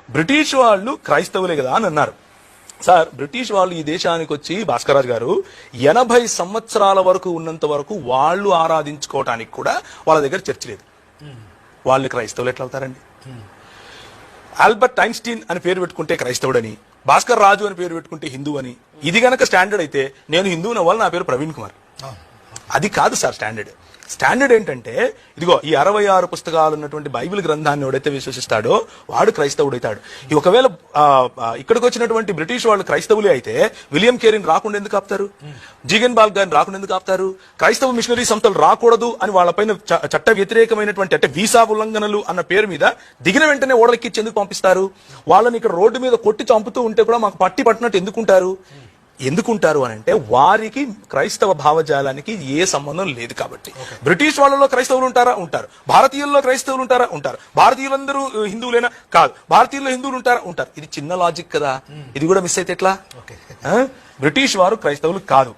British వాళ్ళు క్రైస్తవులే కదా అని అన్నారు. సార్, బ్రిటిష్ వాళ్ళు ఈ దేశానికి వచ్చి భాస్కరరాజు గారు 80 సంవత్సరాల వరకు ఉన్నంత వరకు వాళ్ళు ఆరాధించుకోవటానికి కూడా వాళ్ళ దగ్గర చర్చ్ లేదు. వాళ్ళు క్రైస్తవులు ఎట్లా అవుతారండి? ఆల్బర్ట్ ఐన్స్టీన్ అని పేరు పెట్టుకుంటే క్రైస్తవుడని, భాస్కర్ రాజు అని పేరు పెట్టుకుంటే హిందూ అని. ఇది గనక స్టాండర్డ్ అయితే నేను హిందువుని అవ్వాలి, నా పేరు ప్రవీణ్ కుమార్. అది కాదు సార్ స్టాండర్డ్. స్టాండర్డ్ ఏంటంటే ఇదిగో ఈ 66 పుస్తకాలు ఉన్నటువంటి బైబిల్ గ్రంథాన్ని ఎవడైతే విశ్వసిస్తాడో వాడు క్రైస్తవుడు అవుతాడు. ఒకవేళ ఇక్కడికి వచ్చినటువంటి బ్రిటిష్ వాళ్ళు క్రైస్తవులే అయితే విలియం కేరీని రాకుండా ఎందుకు ఆపుతారు? జీగన్ బాల్ గారిని రాకుండా ఎందుకు ఆపుతారు? క్రైస్తవ మిషనరీ సంస్థలు రాకూడదు అని వాళ్ళపైన చట్ట వ్యతిరేకమైనటువంటి అంటే వీసా ఉల్లంఘనలు అన్న పేరు మీద దిగిన వెంటనే ఓడలెక్కించి ఎందుకు పంపిస్తారు? వాళ్ళని ఇక్కడ రోడ్డు మీద కొట్టి చంపుతూ ఉంటే కూడా మాకు పట్టినట్టు ఎందుకుంటారు అని అంటే వారికి క్రైస్తవ భావజాలానికి ఏ సంబంధం లేదు కాబట్టి. బ్రిటిష్ వాళ్ళలో క్రైస్తవులు ఉంటారు. భారతీయుల్లో క్రైస్తవులు ఉంటారు. భారతీయులందరూ హిందువులేనా? కాదు. భారతీయుల్లో హిందువులు ఉంటారు. ఇది చిన్న లాజిక్ కదా, ఇది కూడా మిస్ అయితే ఎట్లా? బ్రిటిష్ వారు క్రైస్తవులు కాదు.